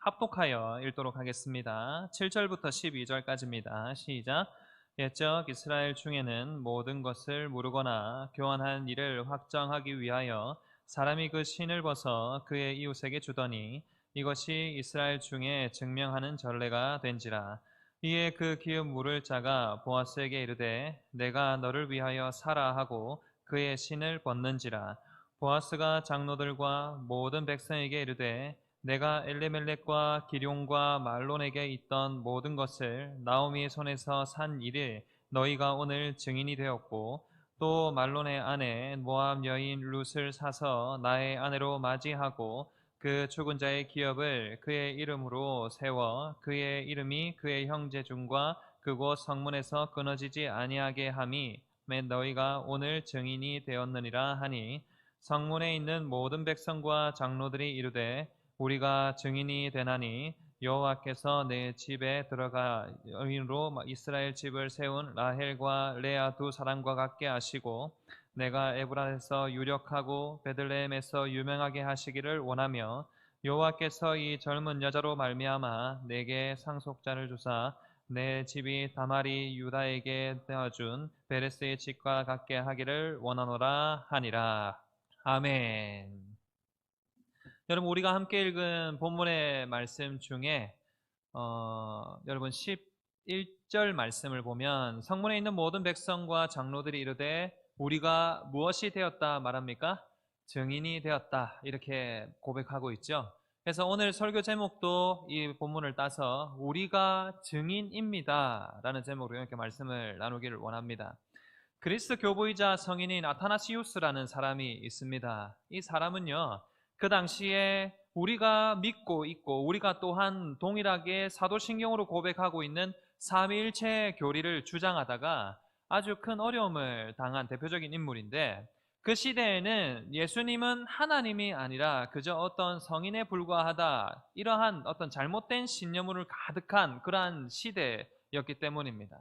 합독하여 읽도록 하겠습니다. 7절부터 12절까지입니다. 시작. 옛적 이스라엘 중에는 모든 것을 모르거나 교환한 일을 확정하기 위하여 사람이 그 신을 벗어 그의 이웃에게 주더니 이것이 이스라엘 중에 증명하는 전례가 된지라. 이에 그 기업 물을 자가 보아스에게 이르되 내가 너를 위하여 사라 하고 그의 신을 벗는지라. 보아스가 장로들과 모든 백성에게 이르되 내가 엘레멜렉과 기럯과 말론에게 있던 모든 것을 나오미의 손에서 산 일을 너희가 오늘 증인이 되었고 또 말론의 아내 모압 여인 룻을 사서 나의 아내로 맞이하고 그 죽은 자의 기업을 그의 이름으로 세워 그의 이름이 그의 형제 중과 그곳 성문에서 끊어지지 아니하게 함이 매 너희가 오늘 증인이 되었느니라 하니 성문에 있는 모든 백성과 장로들이 이르되 우리가 증인이 되나니 여호와께서 내 집에 들어가 여인으로 이스라엘 집을 세운 라헬과 레아 두 사람과 같게 하시고 내가 에브라에서 유력하고 베들레헴에서 유명하게 하시기를 원하며 여호와께서 이 젊은 여자로 말미암아 내게 상속자를 주사 내 집이 다말이 유다에게 되어준 베레스의 집과 같게 하기를 원하노라 하니라. 아멘. 여러분, 우리가 함께 읽은 본문의 말씀 중에 여러분 11절 말씀을 보면 성문에 있는 모든 백성과 장로들이 이르되 우리가 무엇이 되었다 말합니까? 증인이 되었다 이렇게 고백하고 있죠. 그래서 오늘 설교 제목도 이 본문을 따서 우리가 증인입니다 라는 제목으로 이렇게 말씀을 나누기를 원합니다. 그리스도 교부이자 성인인 아타나시우스라는 사람이 있습니다. 이 사람은요, 그 당시에 우리가 믿고 있고 우리가 또한 동일하게 사도신경으로 고백하고 있는 삼위일체 교리를 주장하다가 아주 큰 어려움을 당한 대표적인 인물인데 그 시대에는 예수님은 하나님이 아니라 그저 어떤 성인에 불과하다 이러한 어떤 잘못된 신념을 가득한 그러한 시대였기 때문입니다.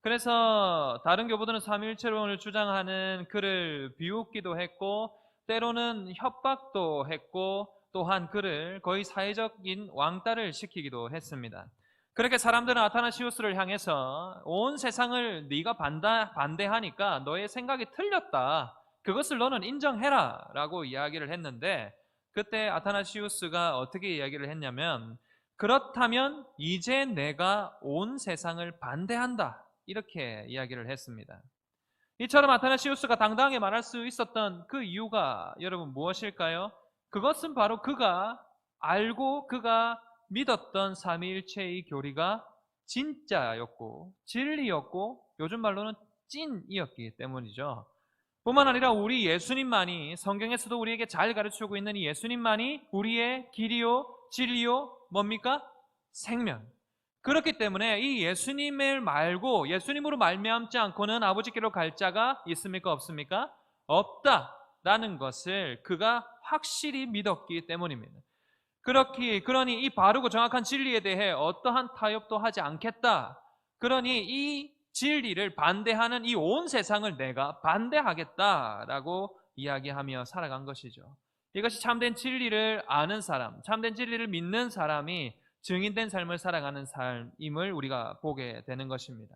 그래서 다른 교부들은 삼위일체론을 주장하는 그를 비웃기도 했고 때로는 협박도 했고 또한 그를 거의 사회적인 왕따를 시키기도 했습니다. 그렇게 사람들은 아타나시우스를 향해서 온 세상을 네가 반대하니까 너의 생각이 틀렸다. 그것을 너는 인정해라 라고 이야기를 했는데 그때 아타나시우스가 어떻게 이야기를 했냐면 그렇다면 이제 내가 온 세상을 반대한다. 이렇게 이야기를 했습니다. 이처럼 아타나시우스가 당당하게 말할 수 있었던 그 이유가 여러분 무엇일까요? 그것은 바로 그가 알고 그가 믿었던 삼위일체의 교리가 진짜였고 진리였고 요즘 말로는 찐이었기 때문이죠. 뿐만 아니라 우리 예수님만이 성경에서도 우리에게 잘 가르치고 있는 이 예수님만이 우리의 길이요 진리요 뭡니까? 생명. 그렇기 때문에 이 예수님을 말고 예수님으로 말미암지 않고는 아버지께로 갈 자가 있습니까? 없습니까? 없다라는 것을 그가 확실히 믿었기 때문입니다. 그러니 이 바르고 정확한 진리에 대해 어떠한 타협도 하지 않겠다. 그러니 이 진리를 반대하는 이 온 세상을 내가 반대하겠다라고 이야기하며 살아간 것이죠. 이것이 참된 진리를 아는 사람, 참된 진리를 믿는 사람이 증인된 삶을 살아가는 삶임을 우리가 보게 되는 것입니다.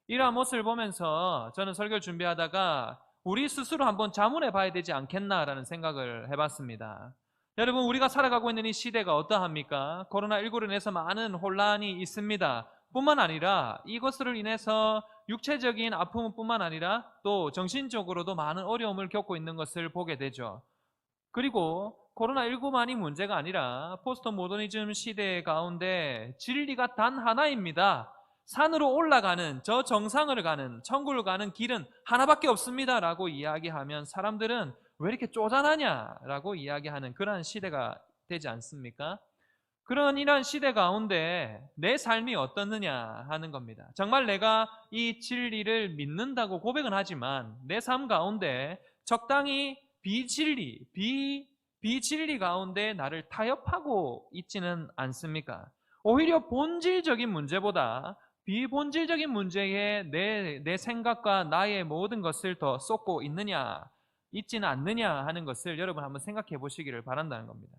이러한 모습을 보면서 저는 설교를 준비하다가 우리 스스로 한번 자문해 봐야 되지 않겠나라는 생각을 해봤습니다. 여러분, 우리가 살아가고 있는 이 시대가 어떠합니까? 코로나19로 인해서 많은 혼란이 있습니다. 뿐만 아니라 이것으로 인해서 육체적인 아픔뿐만 아니라 또 정신적으로도 많은 어려움을 겪고 있는 것을 보게 되죠. 그리고 코로나19만이 문제가 아니라 포스트 모더니즘 시대 가운데 진리가 단 하나입니다. 산으로 올라가는, 저 정상을 가는, 천국을 가는 길은 하나밖에 없습니다 라고 이야기하면 사람들은 왜 이렇게 쪼잔하냐라고 이야기하는 그러한 시대가 되지 않습니까? 그런 이러한 시대 가운데 내 삶이 어떻느냐 하는 겁니다. 정말 내가 이 진리를 믿는다고 고백은 하지만 내 삶 가운데 적당히 비진리 가운데 나를 타협하고 있지는 않습니까? 오히려 본질적인 문제보다 비본질적인 문제에 내 생각과 나의 모든 것을 더 쏟고 있지는 않느냐 하는 것을 여러분 한번 생각해 보시기를 바란다는 겁니다.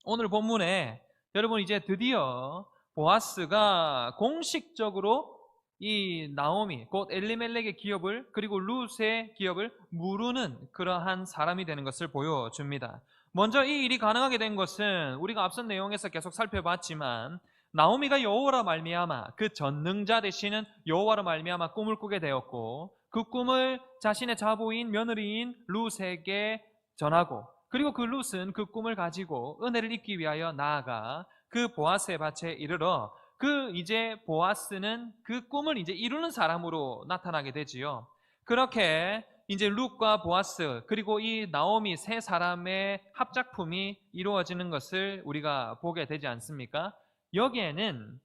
오늘 본문에 여러분 이제 드디어 보아스가 공식적으로 이 나오미, 곧 엘리멜렉의 기업을 그리고 룻의 기업을 무르는 그러한 사람이 되는 것을 보여줍니다. 먼저 이 일이 가능하게 된 것은 우리가 앞선 내용에서 계속 살펴봤지만 나오미가 여호와로 말미암아 그 전능자 되시는 여호와로 말미암아 꿈을 꾸게 되었고 그 꿈을 자신의 자부인 며느리인 룻에게 전하고 그리고 그 룻은 그 꿈을 가지고 은혜를 잊기 위하여 나아가 그 보아스의 밭에 이르러 그 이제 보아스는 그 꿈을 이제 이루는 사람으로 나타나게 되지요. 그렇게 이제 룻과 보아스 그리고 이 나오미 세 사람의 합작품이 이루어지는 것을 우리가 보게 되지 않습니까? 여기에는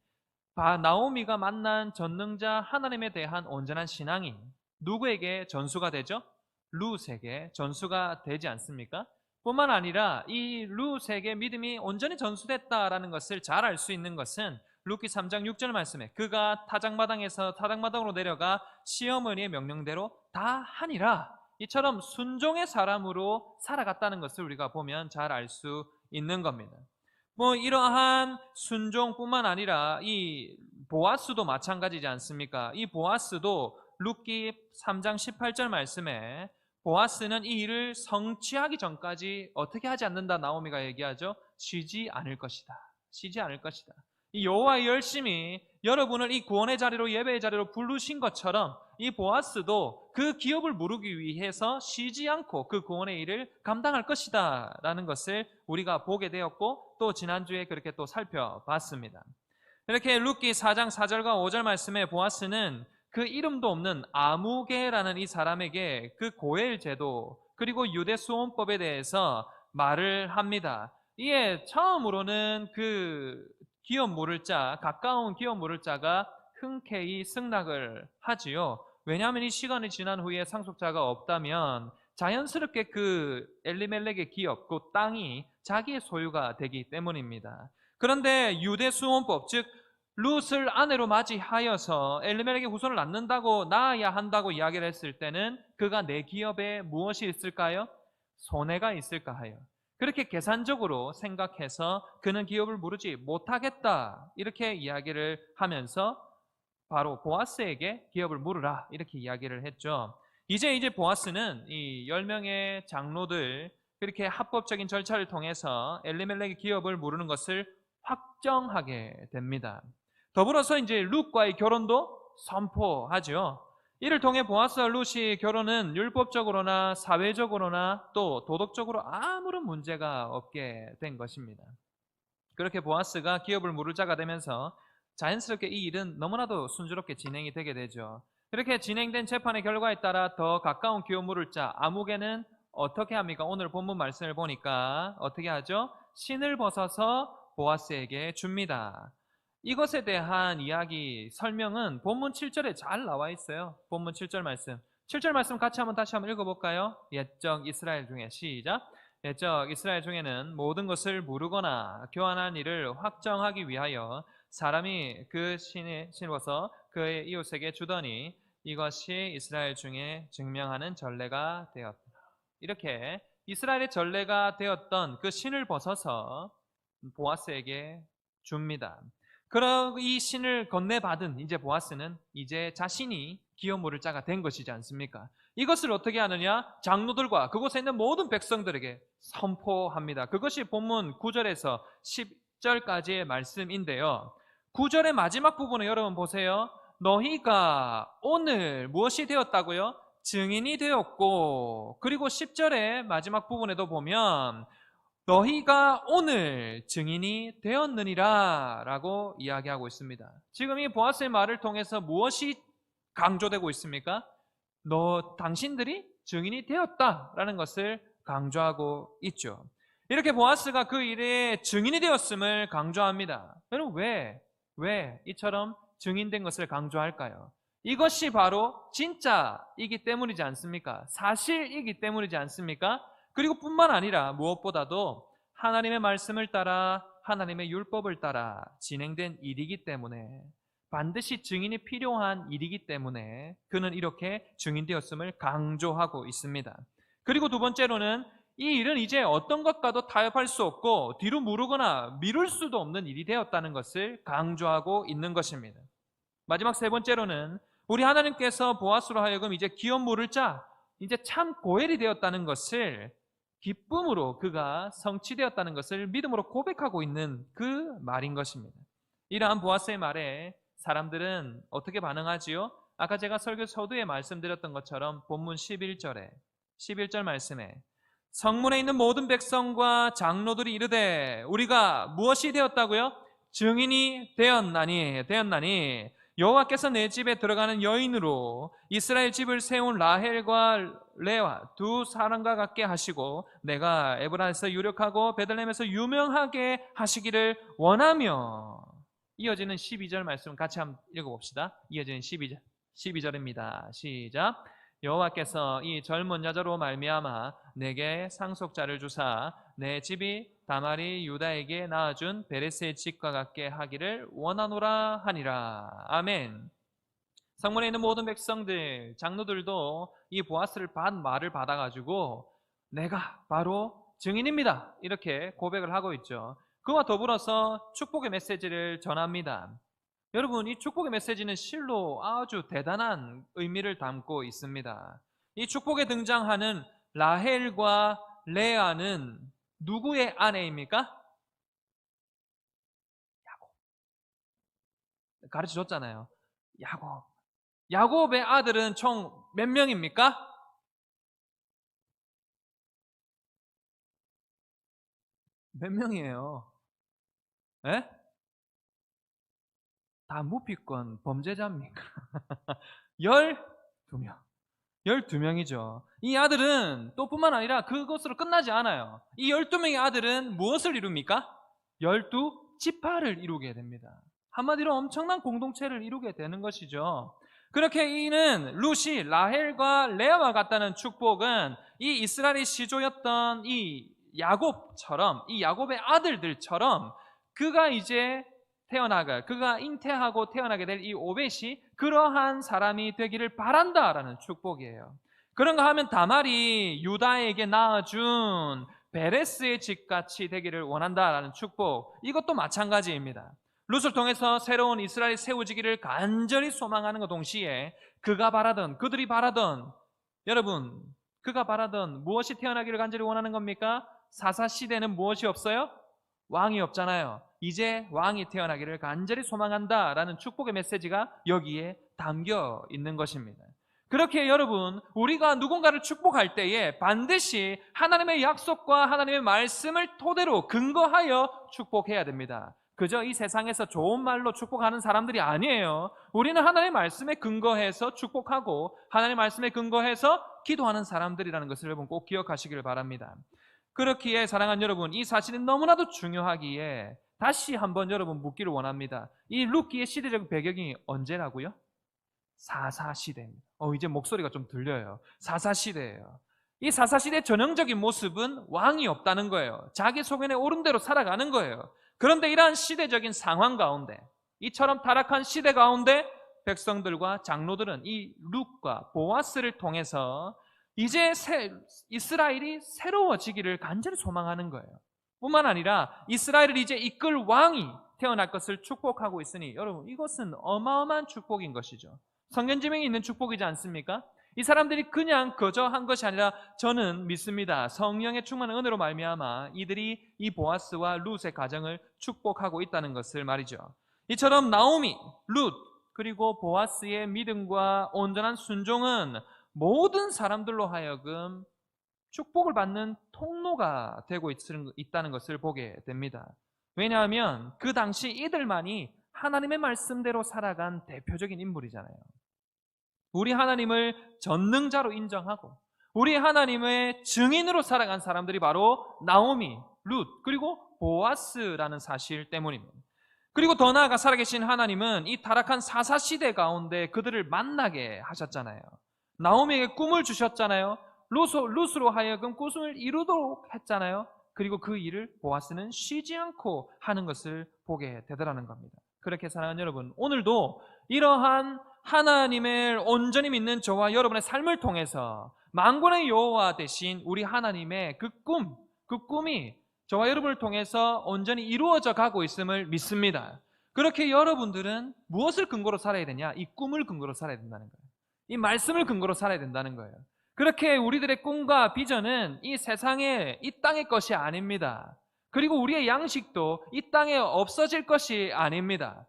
나오미가 만난 전능자 하나님에 대한 온전한 신앙이 누구에게 전수가 되죠? 룻에게 전수가 되지 않습니까? 뿐만 아니라 이 룻에게 믿음이 온전히 전수됐다라는 것을 잘 알 수 있는 것은 룻기 3장 6절 말씀에 그가 타작마당에서 타작마당으로 내려가 시어머니의 명령대로 다 하니라 이처럼 순종의 사람으로 살아갔다는 것을 우리가 보면 잘 알 수 있는 겁니다. 뭐 이러한 순종뿐만 아니라 이 보아스도 마찬가지지 않습니까? 이 보아스도 룻기 3장 18절 말씀에 보아스는 이 일을 성취하기 전까지 어떻게 하지 않는다 나오미가 얘기하죠. 쉬지 않을 것이다. 쉬지 않을 것이다. 이 여호와의 열심히 여러분을 이 구원의 자리로 예배의 자리로 부르신 것처럼 이 보아스도 그 기업을 무르기 위해서 쉬지 않고 그 구원의 일을 감당할 것이다 라는 것을 우리가 보게 되었고 또 지난주에 그렇게 또 살펴봤습니다. 이렇게 룻기 4장 4절과 5절 말씀에 보아스는 그 이름도 없는 아무개라는 이 사람에게 그 고엘 제도 그리고 유대 수혼법에 대해서 말을 합니다. 이에 처음으로는 그 기업 물을 자, 가까운 기업 물을 자가 흔쾌히 승낙을 하지요. 왜냐하면 이 시간이 지난 후에 상속자가 없다면 자연스럽게 그 엘리멜렉의 기업, 그 땅이 자기의 소유가 되기 때문입니다. 그런데 유대 수혼법, 즉 룻을 아내로 맞이하여서 엘리멜렉의 후손을 낳아야 한다고 이야기를 했을 때는 그가 내 기업에 무엇이 있을까요? 손해가 있을까 하여 그렇게 계산적으로 생각해서 그는 기업을 무르지 못하겠다 이렇게 이야기를 하면서 바로 보아스에게 기업을 물으라 이렇게 이야기를 했죠. 이제 보아스는 이 10명의 장로들 그렇게 합법적인 절차를 통해서 엘리멜렉의 기업을 무르는 것을 확정하게 됩니다. 더불어서 이제 룻과의 결혼도 선포하죠. 이를 통해 보아스와 룻이 결혼은 율법적으로나 사회적으로나 또 도덕적으로 아무런 문제가 없게 된 것입니다. 그렇게 보아스가 기업을 물을 자가 되면서 자연스럽게 이 일은 너무나도 순조롭게 진행이 되게 되죠. 이렇게 진행된 재판의 결과에 따라 더 가까운 기업 물을 자 아무개는 어떻게 합니까? 오늘 본문 말씀을 보니까 어떻게 하죠? 신을 벗어서 보아스에게 줍니다. 이것에 대한 이야기, 설명은 본문 7절에 잘 나와 있어요. 본문 7절 말씀. 7절 말씀 같이 다시 한번 읽어볼까요? 옛적 이스라엘 중에 시작. 옛적 이스라엘 중에는 모든 것을 무르거나 교환한 일을 확정하기 위하여 사람이 그 신으로서 그의 이웃에게 주더니 이것이 이스라엘 중에 증명하는 전례가 되었다. 이렇게 이스라엘의 전례가 되었던 그 신을 벗어서 보아스에게 줍니다. 그럼 이 신을 건네받은 이제 보아스는 이제 자신이 기업 물을 자가 된 것이지 않습니까? 이것을 어떻게 하느냐? 장로들과 그곳에 있는 모든 백성들에게 선포합니다. 그것이 본문 9절에서 10절까지의 말씀인데요. 9절의 마지막 부분에 여러분 보세요. 너희가 오늘 무엇이 되었다고요? 증인이 되었고, 그리고 10절의 마지막 부분에도 보면 너희가 오늘 증인이 되었느니라 라고 이야기하고 있습니다. 지금 이 보아스의 말을 통해서 무엇이 강조되고 있습니까? 당신들이 증인이 되었다라는 것을 강조하고 있죠. 이렇게 보아스가 그 일에 증인이 되었음을 강조합니다. 여러분 왜 이처럼 증인된 것을 강조할까요? 이것이 바로 진짜이기 때문이지 않습니까? 사실이기 때문이지 않습니까? 그리고 뿐만 아니라 무엇보다도 하나님의 말씀을 따라 하나님의 율법을 따라 진행된 일이기 때문에 반드시 증인이 필요한 일이기 때문에 그는 이렇게 증인되었음을 강조하고 있습니다. 그리고 두 번째로는 이 일은 이제 어떤 것과도 타협할 수 없고 뒤로 무르거나 미룰 수도 없는 일이 되었다는 것을 강조하고 있는 것입니다. 마지막 세 번째로는 우리 하나님께서 보아스로 하여금 이제 기업 모를 자, 이제 참 고엘이 되었다는 것을 기쁨으로 그가 성취되었다는 것을 믿음으로 고백하고 있는 그 말인 것입니다. 이러한 보아스의 말에 사람들은 어떻게 반응하지요? 아까 제가 설교 서두에 말씀드렸던 것처럼 본문 11절 말씀에 성문에 있는 모든 백성과 장로들이 이르되 우리가 무엇이 되었다고요? 증인이 되었나니 여호와께서 내 집에 들어가는 여인으로 이스라엘 집을 세운 라헬과 레아 두 사람과 같게 하시고 내가 에브라에서 유력하고 베들레헴에서 유명하게 하시기를 원하며. 이어지는 12절 말씀 같이 한번 읽어봅시다. 이어지는 12절입니다. 시작. 여호와께서 이 젊은 여자로 말미암아 내게 상속자를 주사 내 집이 다말이 유다에게 낳아준 베레스의 집과 같게 하기를 원하노라 하니라. 아멘. 성문에 있는 모든 백성들, 장로들도 이 보아스를 말을 받아가지고 내가 바로 증인입니다, 이렇게 고백을 하고 있죠. 그와 더불어서 축복의 메시지를 전합니다. 여러분, 이 축복의 메시지는 실로 아주 대단한 의미를 담고 있습니다. 이 축복에 등장하는 라헬과 레아는 누구의 아내입니까? 야곱. 가르쳐줬잖아요. 야곱. 야곱의 아들은 총 몇 명입니까? 몇 명이에요? 예? 다 무피권 범죄자입니까? 12명. 12명이죠. 이 아들은 또 뿐만 아니라 그것으로 끝나지 않아요. 이 12명의 아들은 무엇을 이룹니까? 12지파를 이루게 됩니다. 한마디로 엄청난 공동체를 이루게 되는 것이죠. 그렇게 이는 룻이 라헬과 레아와 같다는 축복은 이 이스라엘의 시조였던 이 야곱처럼, 이 야곱의 아들들처럼 그가 이제 그가 잉태하고 태어나게 될 이 오벳이 그러한 사람이 되기를 바란다라는 축복이에요. 그런가 하면 다말이 유다에게 낳아준 베레스의 집같이 되기를 원한다라는 축복, 이것도 마찬가지입니다. 룻을 통해서 새로운 이스라엘이 세워지기를 간절히 소망하는 것 동시에 그들이 바라던, 여러분, 그가 바라던 무엇이 태어나기를 간절히 원하는 겁니까? 사사시대는 무엇이 없어요? 왕이 없잖아요. 이제 왕이 태어나기를 간절히 소망한다라는 축복의 메시지가 여기에 담겨 있는 것입니다. 그렇게 여러분, 우리가 누군가를 축복할 때에 반드시 하나님의 약속과 하나님의 말씀을 토대로 근거하여 축복해야 됩니다. 그저 이 세상에서 좋은 말로 축복하는 사람들이 아니에요. 우리는 하나님의 말씀에 근거해서 축복하고 하나님의 말씀에 근거해서 기도하는 사람들이라는 것을 여러분 꼭 기억하시기를 바랍니다. 그렇기에 사랑하는 여러분, 이 사실이 너무나도 중요하기에 다시 한번 여러분 묻기를 원합니다. 이 룻기의 시대적 배경이 언제라고요? 사사시대입니다. 이제 목소리가 좀 들려요. 사사시대예요. 이 사사시대의 전형적인 모습은 왕이 없다는 거예요. 자기 소견에 옳은 대로 살아가는 거예요. 그런데 이러한 시대적인 상황 가운데, 이처럼 타락한 시대 가운데 백성들과 장로들은 이 룻과 보아스를 통해서 이제 이스라엘이 새로워지기를 간절히 소망하는 거예요. 뿐만 아니라 이스라엘을 이제 이끌 왕이 태어날 것을 축복하고 있으니 여러분, 이것은 어마어마한 축복인 것이죠. 성견지명이 있는 축복이지 않습니까? 이 사람들이 그냥 거저 한 것이 아니라 저는 믿습니다. 성령의 충만한 은혜로 말미암아 이들이 이 보아스와 룻의 가정을 축복하고 있다는 것을 말이죠. 이처럼 나오미, 룻, 그리고 보아스의 믿음과 온전한 순종은 모든 사람들로 하여금 축복을 받는 통로가 되고 있다는 것을 보게 됩니다. 왜냐하면 그 당시 이들만이 하나님의 말씀대로 살아간 대표적인 인물이잖아요. 우리 하나님을 전능자로 인정하고 우리 하나님의 증인으로 살아간 사람들이 바로 나오미, 룻, 그리고 보아스라는 사실 때문입니다. 그리고 더 나아가 살아계신 하나님은 이 타락한 사사시대 가운데 그들을 만나게 하셨잖아요. 나오미에게 꿈을 주셨잖아요. 룻으로 하여금 꿈을 이루도록 했잖아요. 그리고 그 일을 보아스는 쉬지 않고 하는 것을 보게 되더라는 겁니다. 그렇게 사랑하는 여러분, 오늘도 이러한 하나님을 온전히 믿는 저와 여러분의 삶을 통해서 만군의 여호와 되신 우리 하나님의 그 꿈이 저와 여러분을 통해서 온전히 이루어져 가고 있음을 믿습니다. 그렇게 여러분들은 무엇을 근거로 살아야 되냐? 이 꿈을 근거로 살아야 된다는 거예요. 이 말씀을 근거로 살아야 된다는 거예요. 그렇게 우리들의 꿈과 비전은 이 세상의, 이 땅의 것이 아닙니다. 그리고 우리의 양식도 이 땅에 없어질 것이 아닙니다.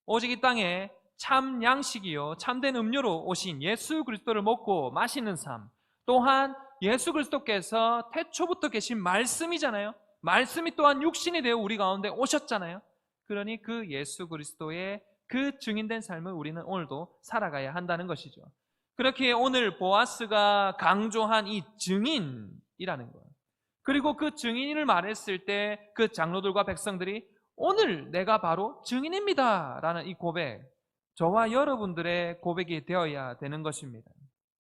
오직 이 땅에 참 양식이요 참된 음료로 오신 예수 그리스도를 먹고 마시는 삶, 또한 예수 그리스도께서 태초부터 계신 말씀이잖아요. 말씀이 또한 육신이 되어 우리 가운데 오셨잖아요. 그러니 그 예수 그리스도의 그 증인된 삶을 우리는 오늘도 살아가야 한다는 것이죠. 그렇게 오늘 보아스가 강조한 이 증인이라는 거예요. 그리고 그 증인을 말했을 때 그 장로들과 백성들이 오늘 내가 바로 증인입니다 라는 이 고백, 저와 여러분들의 고백이 되어야 되는 것입니다.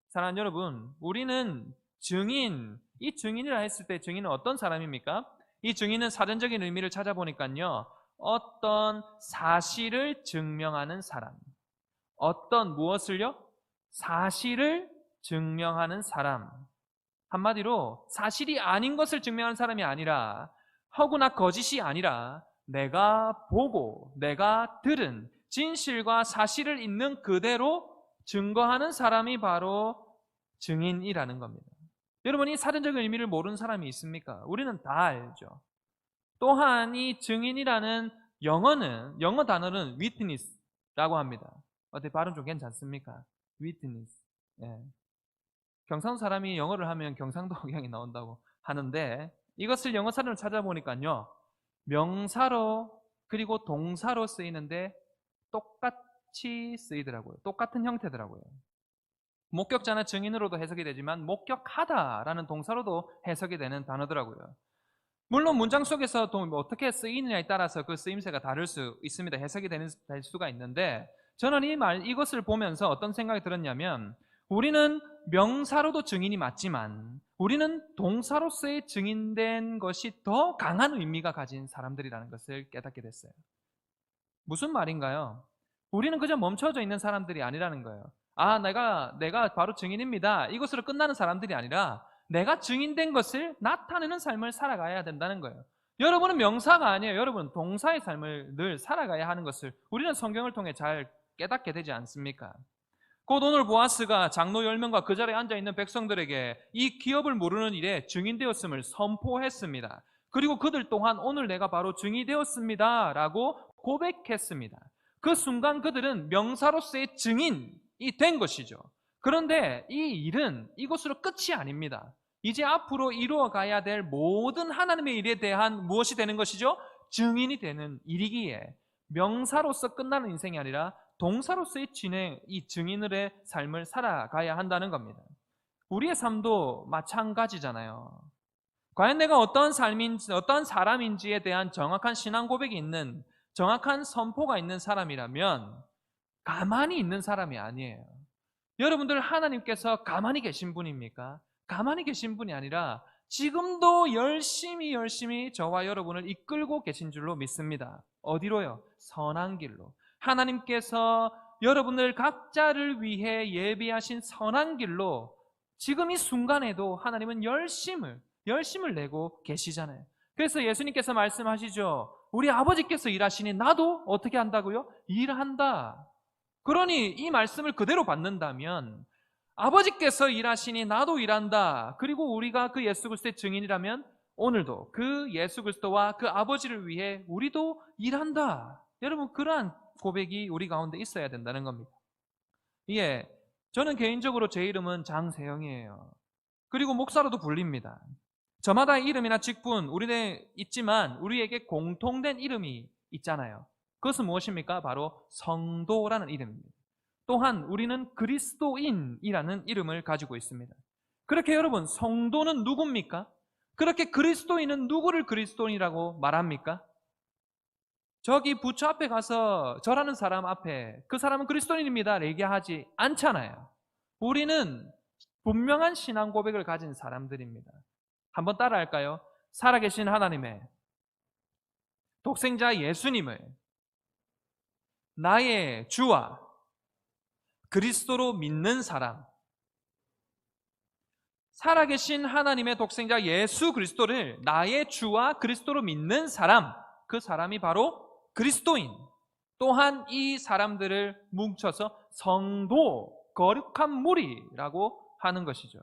사랑하는 여러분, 우리는 이 증인이라 했을 때 증인은 어떤 사람입니까? 이 증인은 사전적인 의미를 찾아보니까요, 어떤 사실을 증명하는 사람. 어떤 무엇을요? 사실을 증명하는 사람. 한마디로 사실이 아닌 것을 증명하는 사람이 아니라, 허구나 거짓이 아니라 내가 보고 내가 들은 진실과 사실을 있는 그대로 증거하는 사람이 바로 증인이라는 겁니다. 여러분, 이 사전적인 의미를 모르는 사람이 있습니까? 우리는 다 알죠. 또한 이 증인이라는 영어 단어는 witness라고 합니다. 어때, 발음 좀 괜찮습니까? witness. 예. 경상도 사람이 영어를 하면 경상도 억양이 나온다고 하는데, 이것을 영어 사전을 찾아보니까요, 명사로 그리고 동사로 쓰이는데 똑같이 쓰이더라고요. 똑같은 형태더라고요. 목격자나 증인으로도 해석이 되지만 목격하다라는 동사로도 해석이 되는 단어더라고요. 물론 문장 속에서 어떻게 쓰이느냐에 따라서 그 쓰임새가 다를 수 있습니다. 해석이 될 수가 있는데, 저는 이것을 보면서 어떤 생각이 들었냐면, 우리는 명사로도 증인이 맞지만 우리는 동사로서의 증인된 것이 더 강한 의미가 가진 사람들이라는 것을 깨닫게 됐어요. 무슨 말인가요? 우리는 그저 멈춰져 있는 사람들이 아니라는 거예요. 내가 바로 증인입니다, 이것으로 끝나는 사람들이 아니라 내가 증인된 것을 나타내는 삶을 살아가야 된다는 거예요. 여러분은 명사가 아니에요. 여러분은 동사의 삶을 늘 살아가야 하는 것을 우리는 성경을 통해 잘 깨닫게 되지 않습니까? 곧 오늘 보아스가 장로 10명과 그 자리에 앉아있는 백성들에게 이 기업을 모르는 일에 증인되었음을 선포했습니다. 그리고 그들 또한 오늘 내가 바로 증인이 되었습니다 라고 고백했습니다. 그 순간 그들은 명사로서의 증인이 된 것이죠. 그런데 이 일은 이것으로 끝이 아닙니다. 이제 앞으로 이루어가야 될 모든 하나님의 일에 대한 무엇이 되는 것이죠? 증인이 되는 일이기에 명사로서 끝나는 인생이 아니라 동사로서의 이 증인의 삶을 살아가야 한다는 겁니다. 우리의 삶도 마찬가지잖아요. 과연 내가 어떤 사람인지에 대한 정확한 신앙 고백이 있는, 정확한 선포가 있는 사람이라면 가만히 있는 사람이 아니에요. 여러분들, 하나님께서 가만히 계신 분입니까? 가만히 계신 분이 아니라 지금도 열심히 저와 여러분을 이끌고 계신 줄로 믿습니다. 어디로요? 선한 길로. 하나님께서 여러분들 각자를 위해 예비하신 선한 길로 지금 이 순간에도 하나님은 열심을 내고 계시잖아요. 그래서 예수님께서 말씀하시죠. 우리 아버지께서 일하시니 나도 어떻게 한다고요? 일한다. 그러니 이 말씀을 그대로 받는다면 아버지께서 일하시니 나도 일한다. 그리고 우리가 그 예수 그리스도의 증인이라면 오늘도 그 예수 그리스도와 그 아버지를 위해 우리도 일한다. 여러분, 그러한 고백이 우리 가운데 있어야 된다는 겁니다. 예, 저는 개인적으로 제 이름은 장세영이에요. 그리고 목사로도 불립니다. 저마다의 이름이나 직분 우리는 있지만 우리에게 공통된 이름이 있잖아요. 그것은 무엇입니까? 바로 성도라는 이름입니다. 또한 우리는 그리스도인이라는 이름을 가지고 있습니다. 그렇게 여러분, 성도는 누굽니까? 그렇게 그리스도인은 누구를 그리스도인이라고 말합니까? 저기 부처 앞에 가서 절하는 사람 앞에 그 사람은 그리스도인입니다 얘기하지 않잖아요. 우리는 분명한 신앙 고백을 가진 사람들입니다. 한번 따라할까요? 살아계신 하나님의 독생자 예수님을 나의 주와 그리스도로 믿는 사람, 살아계신 하나님의 독생자 예수 그리스도를 나의 주와 그리스도로 믿는 사람, 그 사람이 바로 그리스도인. 또한 이 사람들을 뭉쳐서 성도, 거룩한 무리라고 하는 것이죠.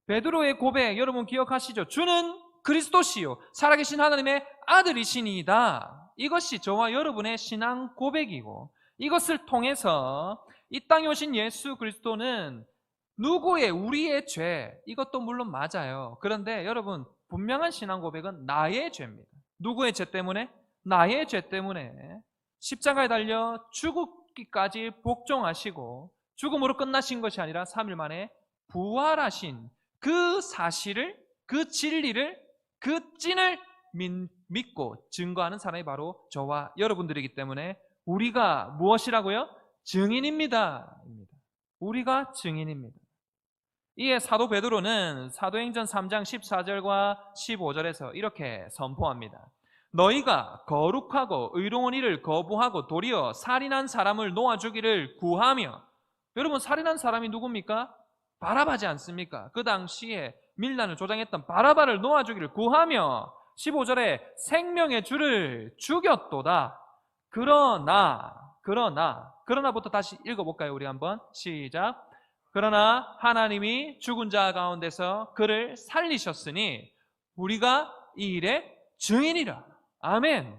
베드로의 고백 여러분 기억하시죠? 주는 그리스도시요 살아계신 하나님의 아들이시니이다. 이것이 저와 여러분의 신앙 고백이고, 이것을 통해서 이 땅에 오신 예수 그리스도는 누구의, 우리의 죄, 이것도 물론 맞아요. 그런데 여러분, 분명한 신앙 고백은 나의 죄입니다. 누구의 죄 때문에? 나의 죄 때문에 십자가에 달려 죽기까지 복종하시고 죽음으로 끝나신 것이 아니라 3일 만에 부활하신 그 사실을, 그 진리를, 그 찐을 믿고 증거하는 사람이 바로 저와 여러분들이기 때문에 우리가 무엇이라고요? 증인입니다. 우리가 증인입니다. 이에 사도 베드로는 사도행전 3장 14절과 15절에서 이렇게 선포합니다. 너희가 거룩하고 의로운 일을 거부하고 도리어 살인한 사람을 놓아주기를 구하며, 여러분 살인한 사람이 누굽니까? 바라바지 않습니까? 그 당시에 밀란을 조장했던 바라바를 놓아주기를 구하며 15절에 생명의 주를 죽였도다. 그러나부터 다시 읽어볼까요? 우리 한번 시작. 그러나 하나님이 죽은 자 가운데서 그를 살리셨으니 우리가 이 일의 증인이라. 아멘.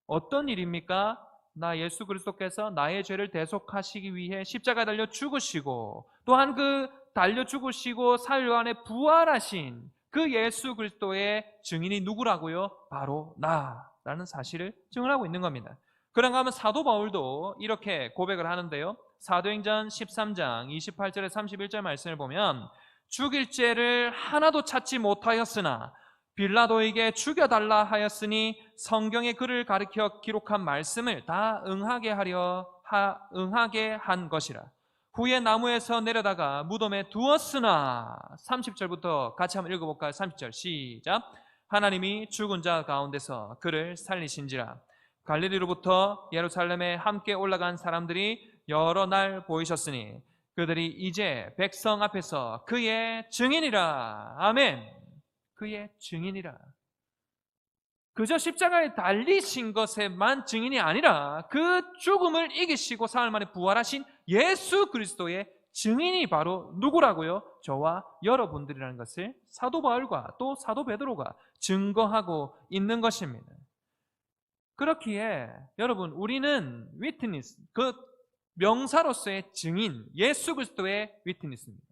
어떤 일입니까? 나 예수 그리스도께서 나의 죄를 대속하시기 위해 십자가에 달려 죽으시고, 또한 그 달려 죽으시고 사흘 만에 부활하신 그 예수 그리스도의 증인이 누구라고요? 바로 나라는 사실을 증언하고 있는 겁니다. 그런가 하면 사도 바울도 이렇게 고백을 하는데요. 사도행전 13장 28절에 31절 말씀을 보면 죽일 죄를 하나도 찾지 못하였으나 빌라도에게 죽여달라 하였으니 성경에 그를 가리켜 기록한 말씀을 다 응하게 한 것이라. 후에 나무에서 내려다가 무덤에 두었으나 30절부터 같이 한번 읽어볼까요? 30절 시작. 하나님이 죽은 자 가운데서 그를 살리신지라. 갈릴리로부터 예루살렘에 함께 올라간 사람들이 여러 날 보이셨으니 그들이 이제 백성 앞에서 그의 증인이라. 아멘. 그의 증인이라. 그저 십자가에 달리신 것에만 증인이 아니라 그 죽음을 이기시고 사흘 만에 부활하신 예수 그리스도의 증인이 바로 누구라고요? 저와 여러분들이라는 것을 사도 바울과 또 사도 베드로가 증거하고 있는 것입니다. 그렇기에 여러분, 우리는 위트니스, 그 명사로서의 증인, 예수 그리스도의 위트니스입니다.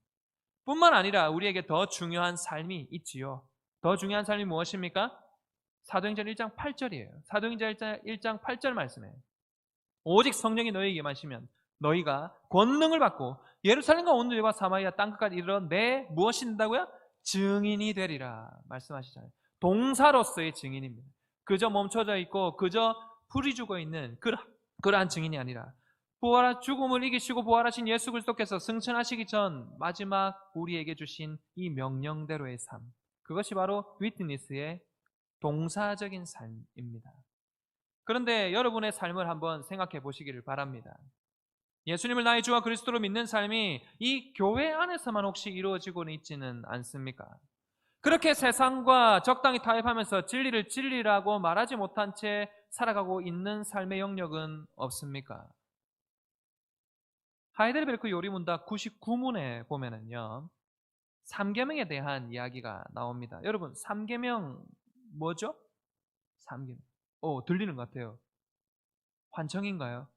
뿐만 아니라 우리에게 더 중요한 삶이 있지요. 더 중요한 삶이 무엇입니까? 사도행전 1장 8절이에요. 사도행전 1장 8절 말씀에 오직 성령이 너희에게 임하시면 너희가 권능을 받고 예루살렘과 온 유대와 사마리아 땅끝까지 이르러 내 무엇이 된다고요? 증인이 되리라 말씀하시잖아요. 동사로서의 증인입니다. 그저 멈춰져 있고 그저 풀이 죽어 있는 그러한 증인이 아니라 죽음을 이기시고 부활하신 예수 그리스도께서 승천하시기 전 마지막 우리에게 주신 이 명령대로의 삶, 그것이 바로 위트니스의 동사적인 삶입니다. 그런데 여러분의 삶을 한번 생각해 보시기를 바랍니다. 예수님을 나의 주와 그리스도로 믿는 삶이 이 교회 안에서만 혹시 이루어지고는 있지는 않습니까? 그렇게 세상과 적당히 타협하면서 진리를 진리라고 말하지 못한 채 살아가고 있는 삶의 영역은 없습니까? 하이델베르크 요리문답 99문에 보면은요, 3계명에 대한 이야기가 나옵니다. 여러분, 3계명 뭐죠? 3계명. 들리는 것 같아요. 환청인가요?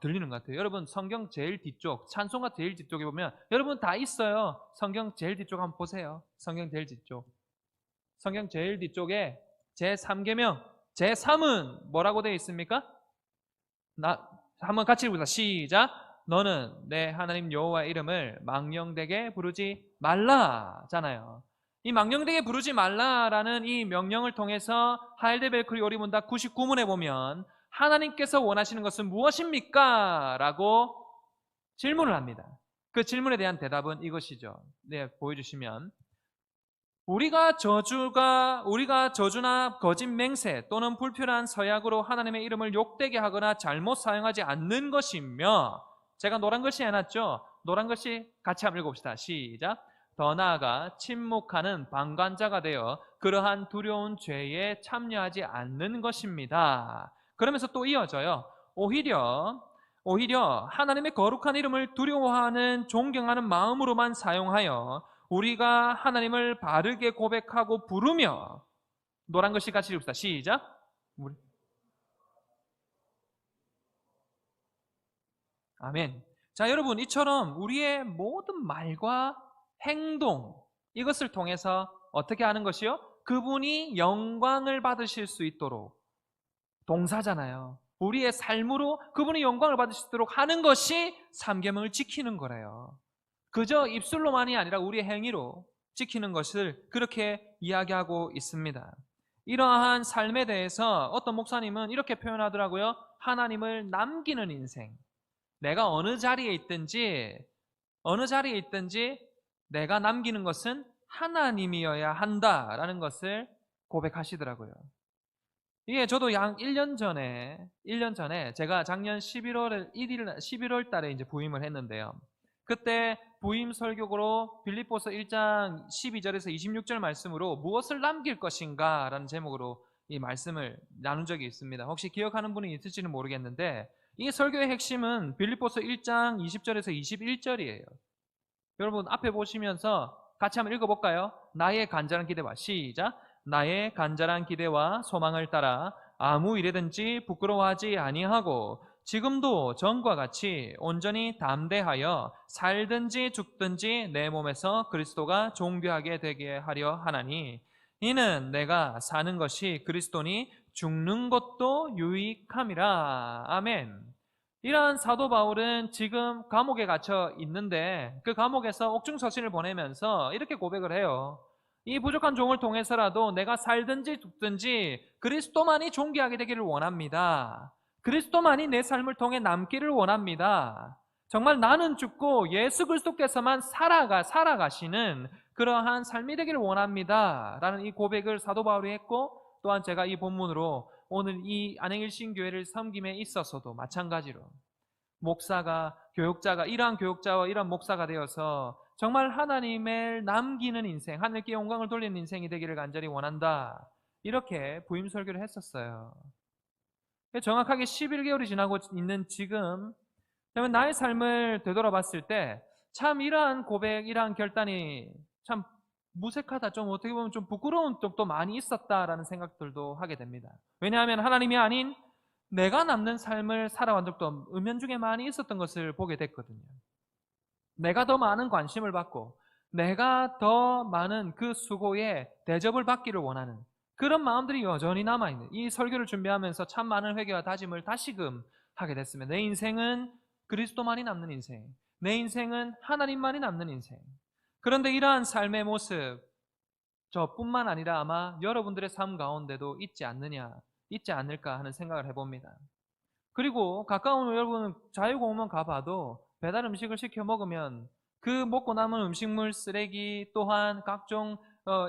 들리는 것 같아요. 여러분, 성경 제일 뒤쪽, 찬송가 제일 뒤쪽에 보면 여러분 다 있어요. 성경 제일 뒤쪽 한번 보세요. 성경 제일 뒤쪽. 성경 제일 뒤쪽에 제3계명, 제3은 뭐라고 되어 있습니까? 한번 같이 읽어보자. 시작. 너는 내 하나님 여호와의 이름을 망령되게 부르지 말라잖아요. 이 망령되게 부르지 말라라는 이 명령을 통해서 하이델베르크 요리문답 99문에 보면 하나님께서 원하시는 것은 무엇입니까? 라고 질문을 합니다. 그 질문에 대한 대답은 이것이죠. 네, 보여주시면 우리가 저주나 거짓 맹세 또는 불필요한 서약으로 하나님의 이름을 욕되게 하거나 잘못 사용하지 않는 것이며, 제가 노란 글씨 해놨죠? 노란 글씨 같이 한번 읽어봅시다. 시작. 더 나아가 침묵하는 방관자가 되어 그러한 두려운 죄에 참여하지 않는 것입니다. 그러면서 또 이어져요. 오히려 하나님의 거룩한 이름을 두려워하는 존경하는 마음으로만 사용하여 우리가 하나님을 바르게 고백하고 부르며 노란 글씨 같이 읽읍시다. 시작. 아멘. 자, 여러분, 이처럼 우리의 모든 말과 행동, 이것을 통해서 어떻게 하는 것이요? 그분이 영광을 받으실 수 있도록, 동사잖아요. 우리의 삶으로 그분이 영광을 받으실 수 있도록 하는 것이 삼계명을 지키는 거래요. 그저 입술로만이 아니라 우리의 행위로 지키는 것을 그렇게 이야기하고 있습니다. 이러한 삶에 대해서 어떤 목사님은 이렇게 표현하더라고요. 하나님을 남기는 인생. 내가 어느 자리에 있든지 내가 남기는 것은 하나님이어야 한다라는 것을 고백하시더라고요. 이게 저도 약 1년 전에 제가 작년 11월 달에 이제 부임을 했는데요. 그때 부임 설교로 빌립보서 1장 12절에서 26절 말씀으로 무엇을 남길 것인가 라는 제목으로 이 말씀을 나눈 적이 있습니다. 혹시 기억하는 분이 있을지는 모르겠는데 이 설교의 핵심은 빌립보서 1장 20절에서 21절이에요. 여러분 앞에 보시면서 같이 한번 읽어볼까요? 나의 간절한 기대와 시작. 나의 간절한 기대와 소망을 따라 아무 일에든지 부끄러워하지 아니하고 지금도 전과 같이 온전히 담대하여 살든지 죽든지 내 몸에서 그리스도가 존귀하게 되게 하려 하나니 이는 내가 사는 것이 그리스도니 죽는 것도 유익함이라. 아멘. 이러한 사도 바울은 지금 감옥에 갇혀 있는데 그 감옥에서 옥중서신을 보내면서 이렇게 고백을 해요. 이 부족한 종을 통해서라도 내가 살든지 죽든지 그리스도만이 존귀하게 되기를 원합니다. 그리스도만이 내 삶을 통해 남기를 원합니다. 정말 나는 죽고 예수 그리스도께서만 살아가시는 그러한 삶이 되기를 원합니다. 라는 이 고백을 사도 바울이 했고 또한 제가 이 본문으로 오늘 이 안행일신교회를 섬김에 있어서도 마찬가지로 목사가, 교육자가 이러한 교육자와 이러한 목사가 되어서 정말 하나님을 남기는 인생, 하늘께 영광을 돌리는 인생이 되기를 간절히 원한다. 이렇게 부임 설교를 했었어요. 정확하게 11개월이 지나고 있는 지금 나의 삶을 되돌아봤을 때 참 이러한 고백, 이러한 결단이 참 무색하다, 좀 어떻게 보면 좀 부끄러운 쪽도 많이 있었다라는 생각들도 하게 됩니다. 왜냐하면 하나님이 아닌 내가 남는 삶을 살아온 적도 은연중에 많이 있었던 것을 보게 됐거든요. 내가 더 많은 관심을 받고 내가 더 많은 그 수고에 대접을 받기를 원하는 그런 마음들이 여전히 남아있는 이 설교를 준비하면서 참 많은 회개와 다짐을 다시금 하게 됐습니다. 내 인생은 그리스도만이 남는 인생, 내 인생은 하나님만이 남는 인생. 그런데 이러한 삶의 모습 저뿐만 아니라 아마 여러분들의 삶 가운데도 있지 않을까 하는 생각을 해봅니다. 그리고 가까운 여러분 자유공원 가봐도 배달 음식을 시켜 먹으면 그 먹고 남은 음식물 쓰레기 또한 각종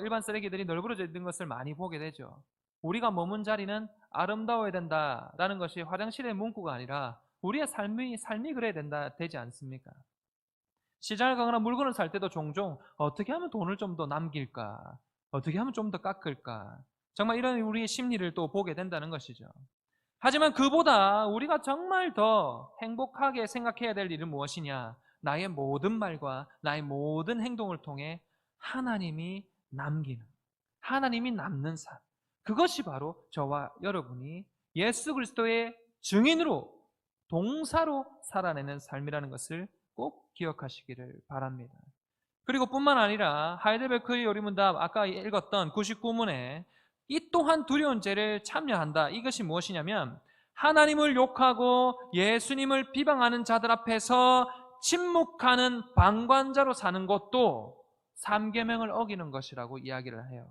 일반 쓰레기들이 널브러져 있는 것을 많이 보게 되죠. 우리가 머문 자리는 아름다워야 된다라는 것이 화장실의 문구가 아니라 우리의 삶이 그래야 되지 않습니까? 시장을 가거나 물건을 살 때도 종종 어떻게 하면 돈을 좀 더 남길까? 어떻게 하면 좀 더 깎을까? 정말 이런 우리의 심리를 또 보게 된다는 것이죠. 하지만 그보다 우리가 정말 더 행복하게 생각해야 될 일은 무엇이냐? 나의 모든 말과 나의 모든 행동을 통해 하나님이 남는 삶. 그것이 바로 저와 여러분이 예수 그리스도의 증인으로, 동사로 살아내는 삶이라는 것을 꼭 기억하시기를 바랍니다. 그리고 뿐만 아니라 하이델베르크의 요리문답 아까 읽었던 99문에 이 또한 두려운 죄를 참여한다. 이것이 무엇이냐면 하나님을 욕하고 예수님을 비방하는 자들 앞에서 침묵하는 방관자로 사는 것도 삼계명을 어기는 것이라고 이야기를 해요.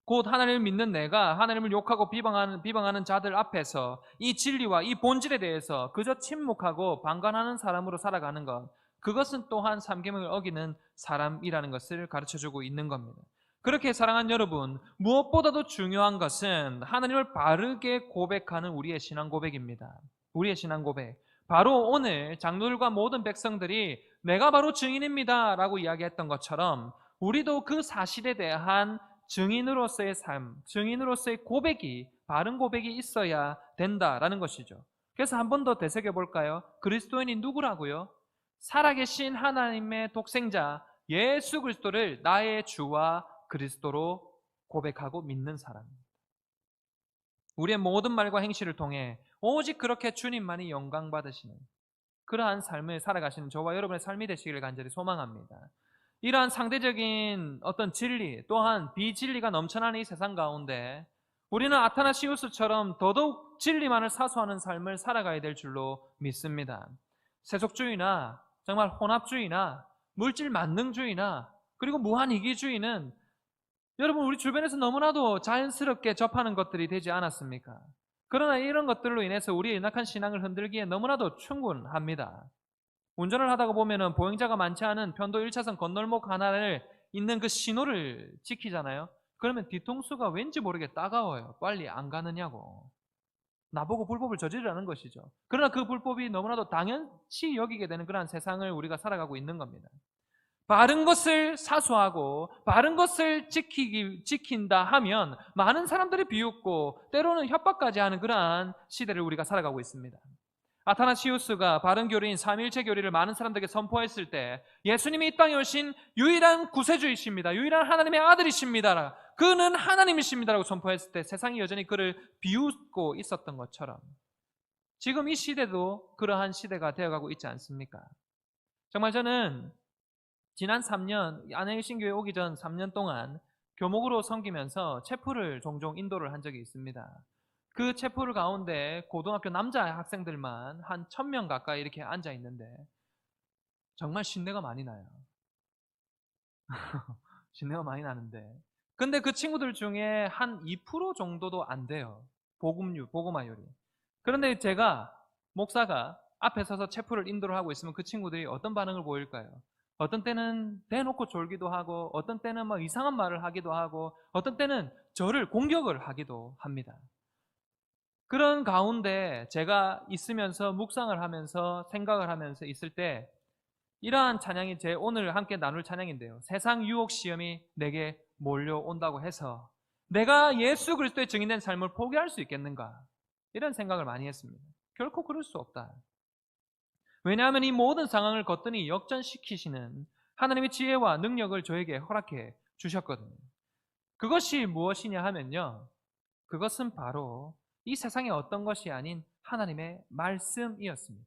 곧 하나님을 믿는 내가 하나님을 욕하고 비방하는 자들 앞에서 이 진리와 이 본질에 대해서 그저 침묵하고 방관하는 사람으로 살아가는 것, 그것은 또한 삼계명을 어기는 사람이라는 것을 가르쳐주고 있는 겁니다. 그렇게 사랑하는 여러분, 무엇보다도 중요한 것은 하나님을 바르게 고백하는 우리의 신앙 고백입니다. 우리의 신앙 고백. 바로 오늘 장로들과 모든 백성들이 내가 바로 증인입니다 라고 이야기했던 것처럼 우리도 그 사실에 대한 증인으로서의 삶, 증인으로서의 고백이, 바른 고백이 있어야 된다라는 것이죠. 그래서 한 번 더 되새겨 볼까요? 그리스도인이 누구라고요? 살아계신 하나님의 독생자 예수 그리스도를 나의 주와 그리스도로 고백하고 믿는 사람입니다. 우리의 모든 말과 행실을 통해 오직 그렇게 주님만이 영광 받으시는 그러한 삶을 살아가시는 저와 여러분의 삶이 되시기를 간절히 소망합니다. 이러한 상대적인 어떤 진리 또한 비진리가 넘쳐나는 이 세상 가운데 우리는 아타나시우스처럼 더더욱 진리만을 사수하는 삶을 살아가야 될 줄로 믿습니다. 세속주의나 정말 혼합주의나 물질 만능주의나 그리고 무한이기주의는 여러분 우리 주변에서 너무나도 자연스럽게 접하는 것들이 되지 않았습니까? 그러나 이런 것들로 인해서 우리의 연약한 신앙을 흔들기에 너무나도 충분합니다. 운전을 하다가 보면은 보행자가 많지 않은 편도 1차선 건널목 하나를 있는 그 신호를 지키잖아요. 그러면 뒤통수가 왠지 모르게 따가워요. 빨리 안 가느냐고. 나보고 불법을 저지르라는 것이죠. 그러나 그 불법이 너무나도 당연시 여기게 되는 그런 세상을 우리가 살아가고 있는 겁니다. 바른 것을 사수하고 바른 것을 지킨다 하면 많은 사람들이 비웃고 때로는 협박까지 하는 그러한 시대를 우리가 살아가고 있습니다. 아타나시우스가 바른 교리인 삼위일체 교리를 많은 사람들에게 선포했을 때 예수님이 이 땅에 오신 유일한 구세주이십니다. 유일한 하나님의 아들이십니다. 그는 하나님이십니다라고 선포했을 때 세상이 여전히 그를 비웃고 있었던 것처럼 지금 이 시대도 그러한 시대가 되어가고 있지 않습니까? 정말 저는 지난 3년 안해신교회 오기 전 3년 동안 교목으로 섬기면서 체프를 종종 인도를 한 적이 있습니다. 그 체프를 가운데 고등학교 남자 학생들만 한 1000명 가까이 이렇게 앉아 있는데 정말 신내가 많이 나요. 신내가 많이 나는데 근데 그 친구들 중에 한 2% 정도도 안 돼요. 복음화율이. 그런데 제가 목사가 앞에 서서 체프를 인도를 하고 있으면 그 친구들이 어떤 반응을 보일까요? 어떤 때는 대놓고 졸기도 하고 어떤 때는 막 이상한 말을 하기도 하고 어떤 때는 저를 공격을 하기도 합니다. 그런 가운데 제가 있으면서 묵상을 하면서 생각을 하면서 있을 때 이러한 찬양이 제 오늘 함께 나눌 찬양인데요. 세상 유혹 시험이 내게 몰려온다고 해서 내가 예수 그리스도의 증인된 삶을 포기할 수 있겠는가? 이런 생각을 많이 했습니다. 결코 그럴 수 없다. 왜냐하면 이 모든 상황을 거뜬히 역전시키시는 하나님의 지혜와 능력을 저에게 허락해 주셨거든요. 그것이 무엇이냐 하면요. 그것은 바로 이 세상의 어떤 것이 아닌 하나님의 말씀이었습니다.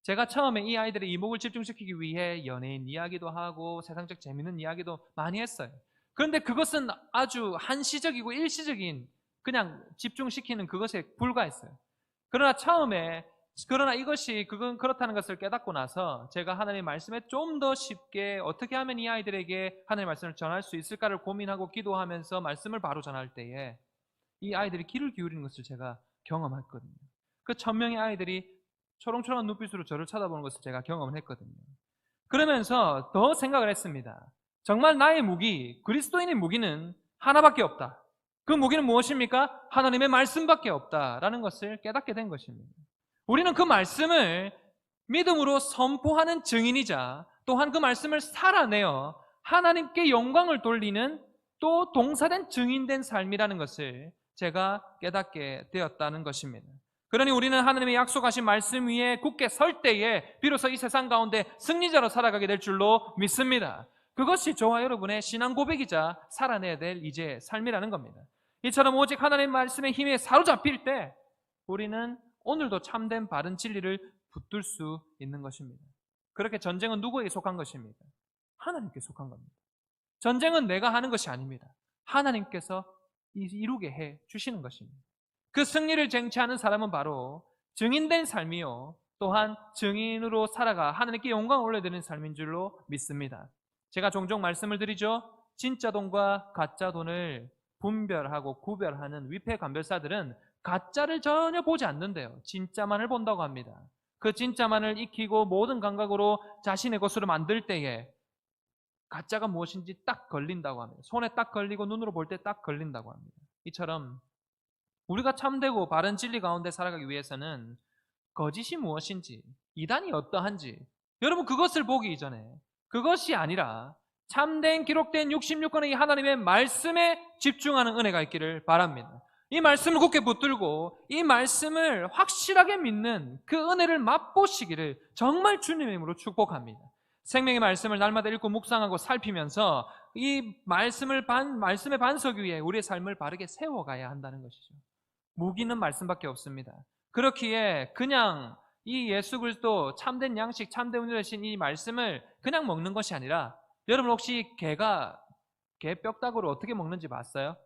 제가 처음에 이 아이들의 이목을 집중시키기 위해 연예인 이야기도 하고 세상적 재밌는 이야기도 많이 했어요. 그런데 그것은 아주 한시적이고 일시적인 그냥 집중시키는 그것에 불과했어요. 그러나 이것이 그건 그렇다는 것을 깨닫고 나서 제가 하나님의 말씀에 좀 더 쉽게 어떻게 하면 이 아이들에게 하나님의 말씀을 전할 수 있을까를 고민하고 기도하면서 말씀을 바로 전할 때에 이 아이들이 귀를 기울이는 것을 제가 경험했거든요. 그 1000명의 아이들이 초롱초롱한 눈빛으로 저를 쳐다보는 것을 제가 경험을 했거든요. 그러면서 더 생각을 했습니다. 정말 나의 무기, 그리스도인의 무기는 하나밖에 없다. 그 무기는 무엇입니까? 하나님의 말씀밖에 없다라는 것을 깨닫게 된 것입니다. 우리는 그 말씀을 믿음으로 선포하는 증인이자 또한 그 말씀을 살아내어 하나님께 영광을 돌리는 또 동사된 증인된 삶이라는 것을 제가 깨닫게 되었다는 것입니다. 그러니 우리는 하나님의 약속하신 말씀 위에 굳게 설 때에 비로소 이 세상 가운데 승리자로 살아가게 될 줄로 믿습니다. 그것이 저와 여러분의 신앙 고백이자 살아내야 될 이제 삶이라는 겁니다. 이처럼 오직 하나님의 말씀의 힘에 사로잡힐 때 우리는 오늘도 참된 바른 진리를 붙들 수 있는 것입니다. 그렇게 전쟁은 누구에게 속한 것입니까? 하나님께 속한 겁니다. 전쟁은 내가 하는 것이 아닙니다. 하나님께서 이루게 해 주시는 것입니다. 그 승리를 쟁취하는 사람은 바로 증인된 삶이요 또한 증인으로 살아가 하나님께 영광을 올려드리는 삶인 줄로 믿습니다. 제가 종종 말씀을 드리죠. 진짜 돈과 가짜 돈을 분별하고 구별하는 위패감별사들은 가짜를 전혀 보지 않는데요. 진짜만을 본다고 합니다. 그 진짜만을 익히고 모든 감각으로 자신의 것으로 만들 때에 가짜가 무엇인지 딱 걸린다고 합니다. 손에 딱 걸리고 눈으로 볼 때 딱 걸린다고 합니다. 이처럼 우리가 참되고 바른 진리 가운데 살아가기 위해서는 거짓이 무엇인지, 이단이 어떠한지 여러분 그것을 보기 이전에 그것이 아니라 참된 기록된 66권의 이 하나님의 말씀에 집중하는 은혜가 있기를 바랍니다. 이 말씀을 굳게 붙들고 이 말씀을 확실하게 믿는 그 은혜를 맛보시기를 정말 주님의 이름으로 축복합니다. 생명의 말씀을 날마다 읽고 묵상하고 살피면서 이 말씀의 반석 위에 우리의 삶을 바르게 세워가야 한다는 것이죠. 무기는 말씀밖에 없습니다. 그렇기에 그냥 이 예수 그리스도 참된 양식, 참된 은혜를 주신 이 말씀을 그냥 먹는 것이 아니라 여러분 혹시 개 뼈다구를 어떻게 먹는지 봤어요?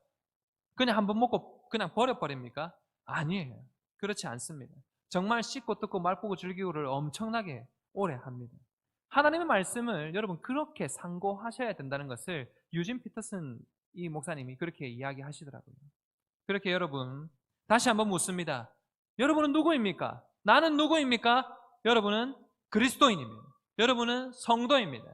그냥 한번 먹고 그냥 버려버립니까? 아니에요. 그렇지 않습니다. 정말 씹고 뜯고 맛보고 즐기고를 엄청나게 오래 합니다. 하나님의 말씀을 여러분 그렇게 상고하셔야 된다는 것을 유진 피터슨 이 목사님이 그렇게 이야기하시더라고요. 그렇게 여러분 다시 한번 묻습니다. 여러분은 누구입니까? 나는 누구입니까? 여러분은 그리스도인입니다. 여러분은 성도입니다.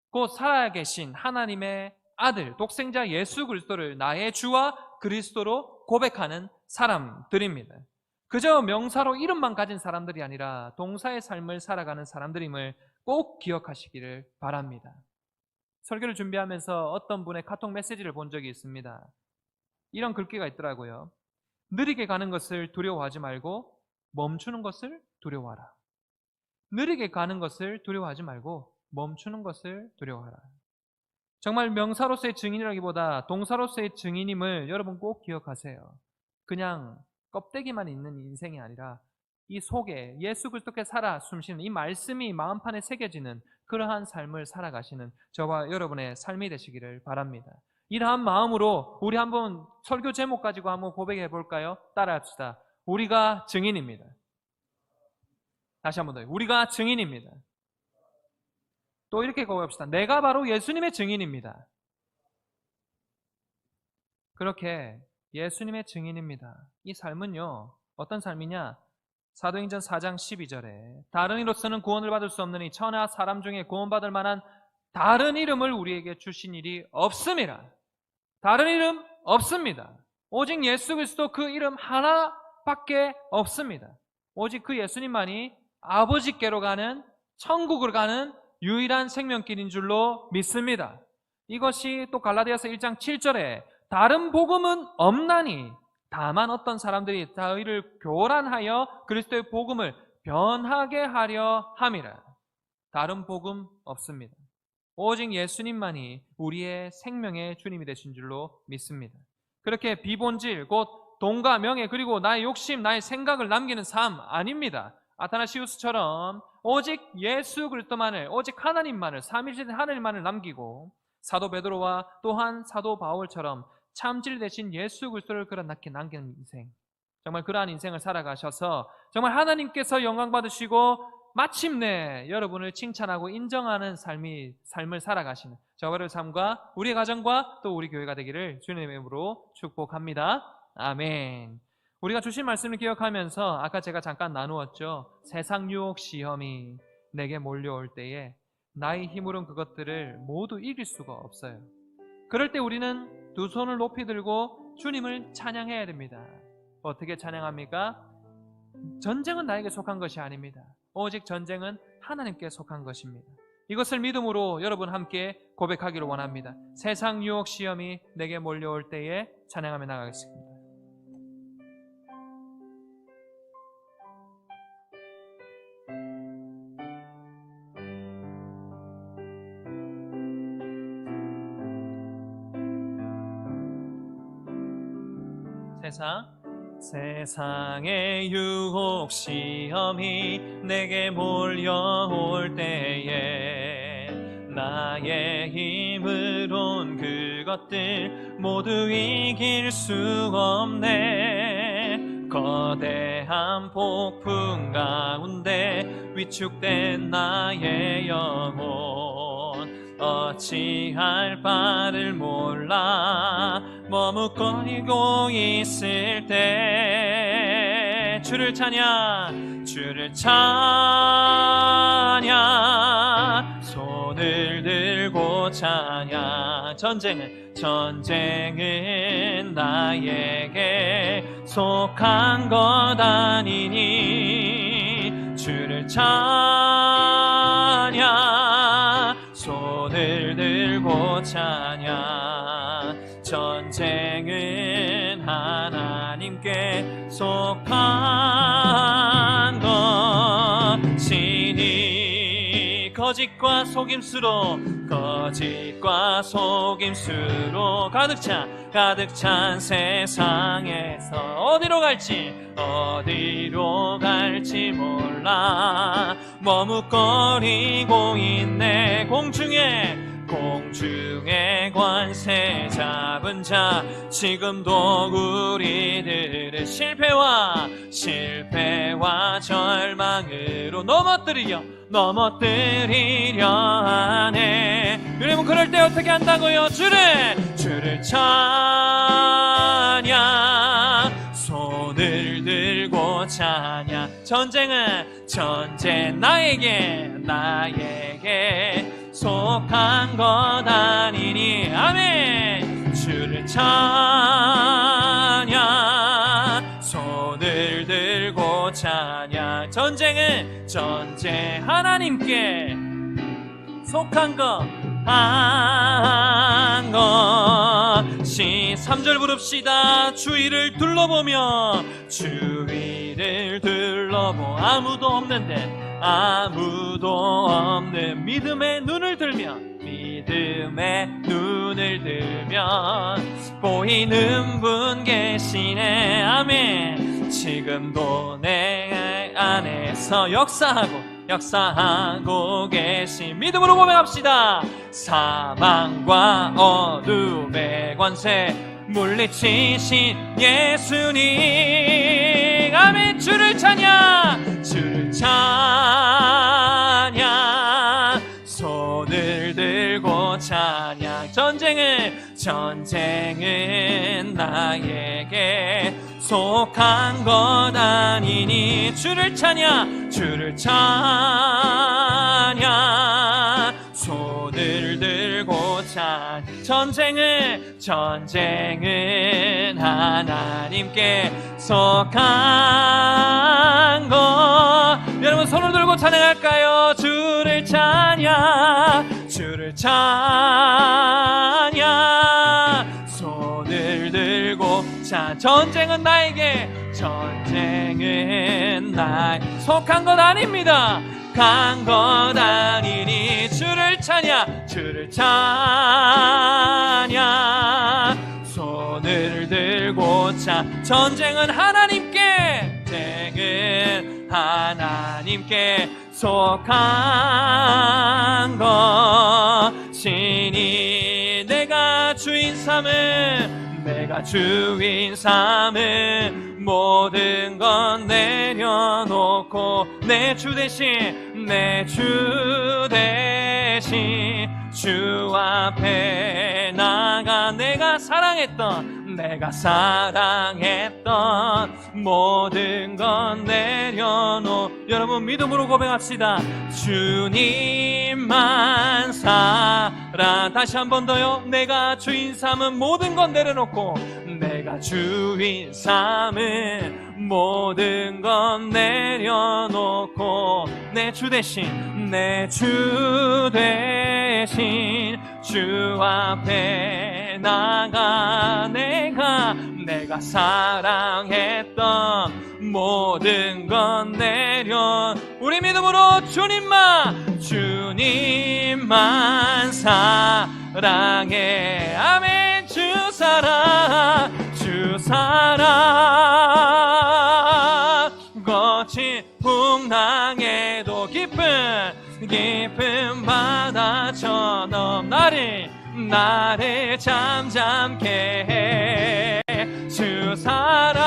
곧 살아계신 하나님의 아들, 독생자 예수 그리스도를 나의 주와 그리스도로 고백하는 사람들입니다. 그저 명사로 이름만 가진 사람들이 아니라 동사의 삶을 살아가는 사람들임을 꼭 기억하시기를 바랍니다. 설교를 준비하면서 어떤 분의 카톡 메시지를 본 적이 있습니다. 이런 글귀가 있더라고요. 느리게 가는 것을 두려워하지 말고 멈추는 것을 두려워하라. 느리게 가는 것을 두려워하지 말고 멈추는 것을 두려워하라. 정말 명사로서의 증인이라기보다 동사로서의 증인임을 여러분 꼭 기억하세요. 그냥 껍데기만 있는 인생이 아니라 이 속에 예수 그리스도께 살아 숨쉬는 이 말씀이 마음판에 새겨지는 그러한 삶을 살아가시는 저와 여러분의 삶이 되시기를 바랍니다. 이러한 마음으로 우리 한번 설교 제목 가지고 한번 고백해 볼까요? 따라합시다. 우리가 증인입니다. 다시 한번 더요. 우리가 증인입니다. 또 이렇게 고백합시다. 내가 바로 예수님의 증인입니다. 그렇게 예수님의 증인입니다. 이 삶은요, 어떤 삶이냐? 사도행전 4장 12절에 다른 이로서는 구원을 받을 수 없느니 천하 사람 중에 구원받을 만한 다른 이름을 우리에게 주신 일이 없음이라. 다른 이름 없습니다. 오직 예수 그리스도 그 이름 하나밖에 없습니다. 오직 그 예수님만이 아버지께로 가는, 천국으로 가는 유일한 생명길인 줄로 믿습니다. 이것이 또 갈라디아서 1장 7절에 다른 복음은 없나니 다만 어떤 사람들이 저희를 교란하여 그리스도의 복음을 변하게 하려 함이라. 다른 복음 없습니다. 오직 예수님만이 우리의 생명의 주님이 되신 줄로 믿습니다. 그렇게 비본질, 곧 돈과 명예, 그리고 나의 욕심, 나의 생각을 남기는 삶 아닙니다. 아타나시우스처럼 오직 예수 그리스도만을, 오직 하나님만을, 삼위일체 하나님만을 남기고 사도 베드로와 또한 사도 바울처럼 참질 대신 예수 그리스도를 그렇게 남기는 인생, 정말 그러한 인생을 살아가셔서 정말 하나님께서 영광 받으시고 마침내 여러분을 칭찬하고 인정하는 삶을 살아가시는 저와의 삶과 우리 가정과 또 우리 교회가 되기를 주님의 이름으로 축복합니다. 아멘. 우리가 주신 말씀을 기억하면서 아까 제가 잠깐 나누었죠. 세상 유혹 시험이 내게 몰려올 때에 나의 힘으로는 그것들을 모두 이길 수가 없어요. 그럴 때 우리는 두 손을 높이 들고 주님을 찬양해야 됩니다. 어떻게 찬양합니까? 전쟁은 나에게 속한 것이 아닙니다. 오직 전쟁은 하나님께 속한 것입니다. 이것을 믿음으로 여러분 함께 고백하기를 원합니다. 세상 유혹 시험이 내게 몰려올 때에 찬양하며 나가겠습니다. 세상의 유혹 시험이 내게 몰려올 때에 나의 힘으론 그것들 모두 이길 수 없네. 거대한 폭풍 가운데 위축된 나의 영혼 어찌할 바를 몰라 머뭇거리고 있을 때 주를 찬양 손을 들고 찬양. 전쟁은 나에게 속한 것 아니니 찬양 손을 들고 찬양 전쟁은 하나님께 속한 것이니 거짓과 속임수로 가득 찬 세상에서 어디로 갈지 몰라 머뭇거리고 있네 공중의 관세 잡은 자 지금도 우리들의 실패와 절망으로 넘어뜨리려 하네. 여러분 그럴 때 어떻게 한다고요? 주를 찬양 손을 들고 찬양 전쟁 나에게 속한 것 아니니 아멘. 주를 찬양 손을 들고 찬양 전쟁 하나님께 속한 것이 3절 부릅시다. 주위를 둘러보며 아무도 없는 믿음의 눈을 들면 보이는 분 계시네 아멘. 지금도 내 안에서 역사하고 계신 믿음으로 고백합시다. 사망과 어둠의 관세 물리치신 예수님 아멘. 주를 찬양 손을 들고 찬양 전쟁은 나에게 속한 것 아니니 주를 찬양 손을 들고 전쟁은 하나님께 속한 것. 여러분 손을 들고 찬양할까요? 주를 찬양 손을 들고 전쟁은 나에게 속한 것 아닙니다. 간 것 아니니 주를 찬양 손을 들고 전쟁은 하나님께 속한 것이니 내가 주인 삼은 모든 건 내려놓고 내 주 대신 주 앞에 나가 내가 사랑했던 모든 건 여러분 믿음으로 고백합시다. 주님만 다시 한 번 더요. 내가 주인 삼은 모든 건 내려놓고 내가 주인 삼은 모든 건 내려놓고 내 주 대신 주 앞에 나가 내가 사랑했던 모든 건 우리 믿음으로 주님만 사랑해 아멘. 주 사랑 거친 풍랑에도 깊은 바다처럼 나를 잠잠케 해. 주 사랑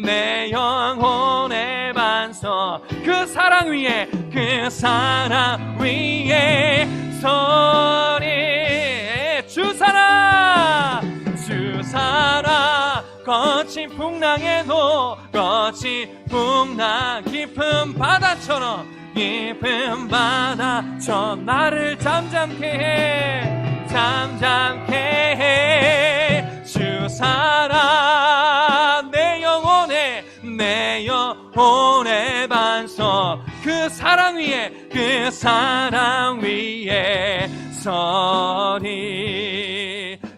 내 영혼의 반석 그 사랑 위에 소리 주 사랑 거친 풍랑에도 깊은 바다처럼 나를 잠잠케 해. 주 사랑 내 영혼의 그 사랑 위에, 그 사랑 위에 서리.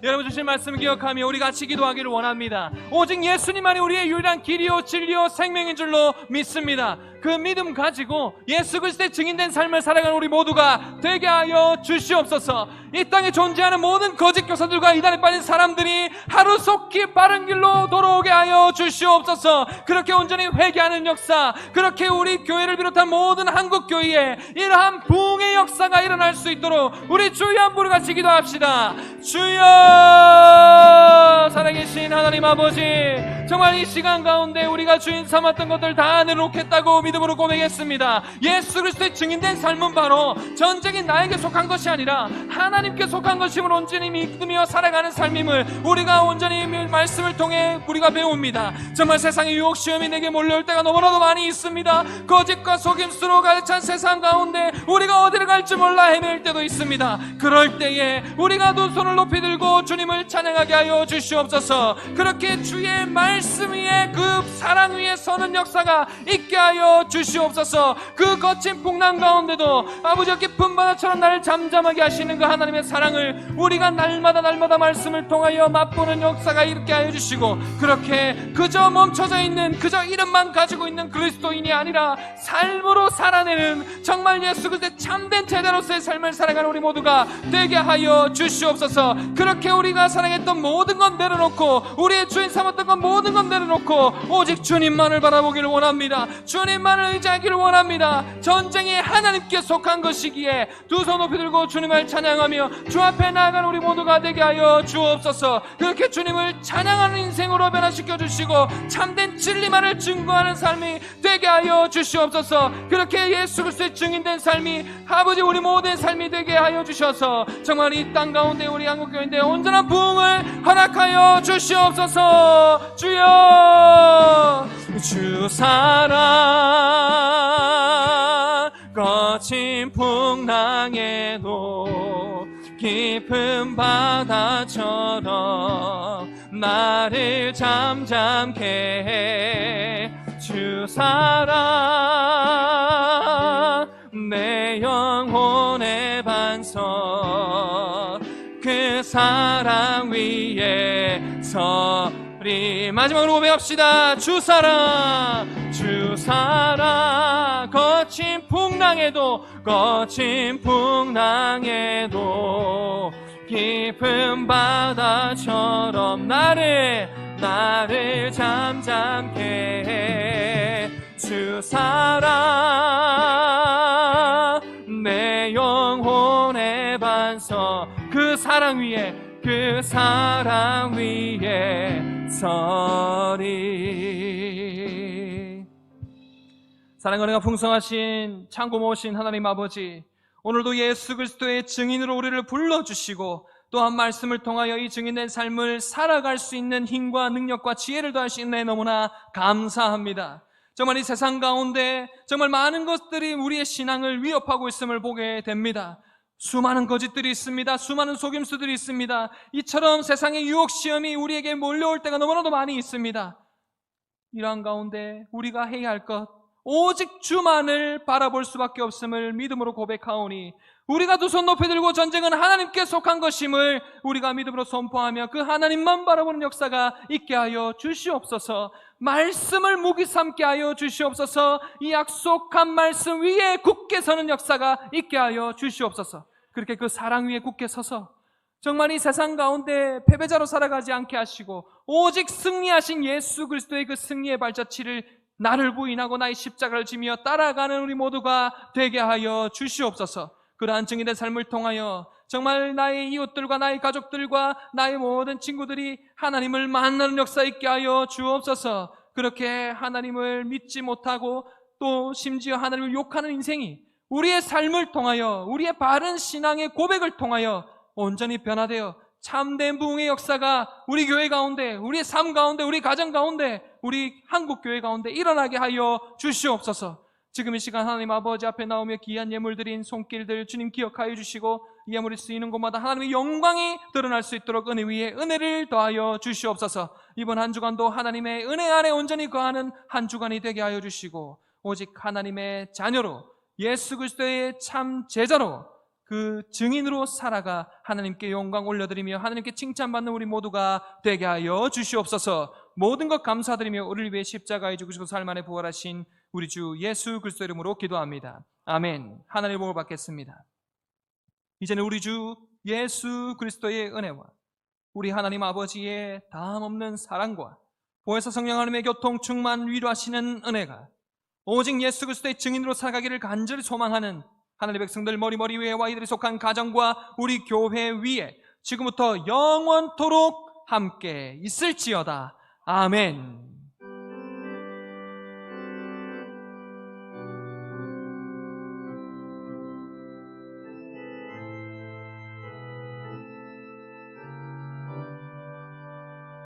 여러분 주신 말씀 기억하며 우리 같이 기도하기를 원합니다. 오직 예수님만이 우리의 유일한 길이요 진리요 생명인 줄로 믿습니다. 그 믿음 가지고 예수 그리스도의 증인된 삶을 살아가는 우리 모두가 되게 하여 주시옵소서. 이 땅에 존재하는 모든 거짓 교사들과 이단에 빠진 사람들이 하루속히 바른 길로 돌아오게 하여 주시옵소서. 그렇게 온전히 회개하는 역사, 그렇게 우리 교회를 비롯한 모든 한국 교회에 이러한 부흥의 역사가 일어날 수 있도록 우리 주여 한 부를 같이 기도합시다. 주여, 살아계신 하나님 아버지, 정말 이 시간 가운데 우리가 주인 삼았던 것들 다 내놓겠다고 믿음으로 고백했습니다. 예수 그리스도의 증인된 삶은 바로 전적인 나에게 속한 것이 아니라 하나님께 속한 것임을 온전히 믿으며 살아가는 삶임을 우리가 온전히 말씀을 통해 우리가 배웁니다. 정말 세상의 유혹 시험이 내게 몰려올 때가 너무나도 많이 있습니다. 거짓과 속임수로 가득 찬 세상 가운데 우리가 어디를 갈지 몰라 헤맬 때도 있습니다. 그럴 때에 우리가 두 손을 높이 들고 주님을 찬양하게 하여 주시옵소서. 그렇게 주의 말씀 위에, 그 사랑 위에 서는 역사가 있게 하여 주시옵소서. 그 거친 풍랑 가운데도 아버지의 깊은 바다처럼 나를 잠잠하게 하시는 그 하나님의 사랑을 우리가 날마다 말씀을 통하여 맛보는 역사가 있게 하여 주시고, 그렇게 그저 멈춰져 있는, 그저 이름만 가지고 있는 그리스도인이 아니라 삶으로 살아내는 정말 예수 그리스도의 참된 제자로서의 삶을 살아가는 우리 모두가 되게 하여 주시옵소서. 그렇게 우리가 사랑했던 모든 건 내려놓고, 우리의 주인 삼았던 건 모든 건 내려놓고 오직 주님만을 바라보기를 원합니다. 주님만을 의지하기를 원합니다. 전쟁이 하나님께 속한 것이기에 두 손 높이 들고 주님을 찬양하며 주 앞에 나아가는 우리 모두가 되게 하여 주옵소서. 그렇게 주님을 찬양하는 인생으로 변화시켜 주시고 참된 진리만을 증거하는 삶이 되게 하여 주시옵소서. 그렇게 예수 그리스도의 증인된 삶이 아버지 우리 모두의 삶이 되게 하여 주셔서 정말 이 땅 가운데 우리 한국교회인데 온전한 부흥을 허락하여 주시옵소서. 주여, 주 사랑 거친 풍랑에도 깊은 바다처럼 나를 잠잠케 해. 주 사랑 내 영혼의 반석, 그 사랑 위에 서리. 마지막으로 고백합시다. 주 사랑, 주 사랑 거친 풍랑에도, 거친 풍랑에도 깊은 바다처럼 나를 잠잠케 해. 주 사랑 내 영혼의 반석, 그 사랑 위에, 그 사랑 위에 서리. 사랑과 은혜가 풍성하신 참 고마우신 하나님 아버지, 오늘도 예수 그리스도의 증인으로 우리를 불러주시고 또한 말씀을 통하여 이 증인된 삶을 살아갈 수 있는 힘과 능력과 지혜를 더하신 은혜 너무나 감사합니다. 정말 이 세상 가운데 정말 많은 것들이 우리의 신앙을 위협하고 있음을 보게 됩니다. 수많은 거짓들이 있습니다. 수많은 속임수들이 있습니다. 이처럼 세상의 유혹 시험이 우리에게 몰려올 때가 너무나도 많이 있습니다. 이러한 가운데 우리가 해야 할 것, 오직 주만을 바라볼 수밖에 없음을 믿음으로 고백하오니, 우리가 두 손 높이 들고 전쟁은 하나님께 속한 것임을 우리가 믿음으로 선포하며 그 하나님만 바라보는 역사가 있게 하여 주시옵소서. 말씀을 무기 삼게 하여 주시옵소서. 이 약속한 말씀 위에 굳게 서는 역사가 있게 하여 주시옵소서. 그렇게 그 사랑 위에 굳게 서서 정말 이 세상 가운데 패배자로 살아가지 않게 하시고 오직 승리하신 예수 그리스도의 그 승리의 발자취를 나를 부인하고 나의 십자가를 지며 따라가는 우리 모두가 되게 하여 주시옵소서. 그러한 증인된 삶을 통하여 정말 나의 이웃들과 나의 가족들과 나의 모든 친구들이 하나님을 만나는 역사 있게 하여 주옵소서. 그렇게 하나님을 믿지 못하고 또 심지어 하나님을 욕하는 인생이 우리의 삶을 통하여, 우리의 바른 신앙의 고백을 통하여 온전히 변화되어 참된 부흥의 역사가 우리 교회 가운데, 우리의 삶 가운데, 우리 가정 가운데, 우리 한국 교회 가운데 일어나게 하여 주시옵소서. 지금 이 시간 하나님 아버지 앞에 나오며 귀한 예물 드린 손길들 주님 기억하여 주시고 이 예물이 쓰이는 곳마다 하나님의 영광이 드러날 수 있도록 은혜 위에 은혜를 더하여 주시옵소서. 이번 한 주간도 하나님의 은혜 안에 온전히 거하는 한 주간이 되게 하여 주시고 오직 하나님의 자녀로 예수 그리스도의 참 제자로 그 증인으로 살아가 하나님께 영광 올려드리며 하나님께 칭찬받는 우리 모두가 되게 하여 주시옵소서. 모든 것 감사드리며 우리를 위해 십자가에 죽으시고 삶 안에 부활하신 우리 주 예수 그리스도 이름으로 기도합니다. 아멘. 하나님의 복을 받겠습니다. 이제는 우리 주 예수 그리스도의 은혜와 우리 하나님 아버지의 다함없는 사랑과 보혜사 성령 하나님의 교통 충만 위로하시는 은혜가 오직 예수 그리스도의 증인으로 살아가기를 간절히 소망하는 하나님의 백성들 머리 위에 와 이들이 속한 가정과 우리 교회 위에 지금부터 영원토록 함께 있을지어다. 아멘.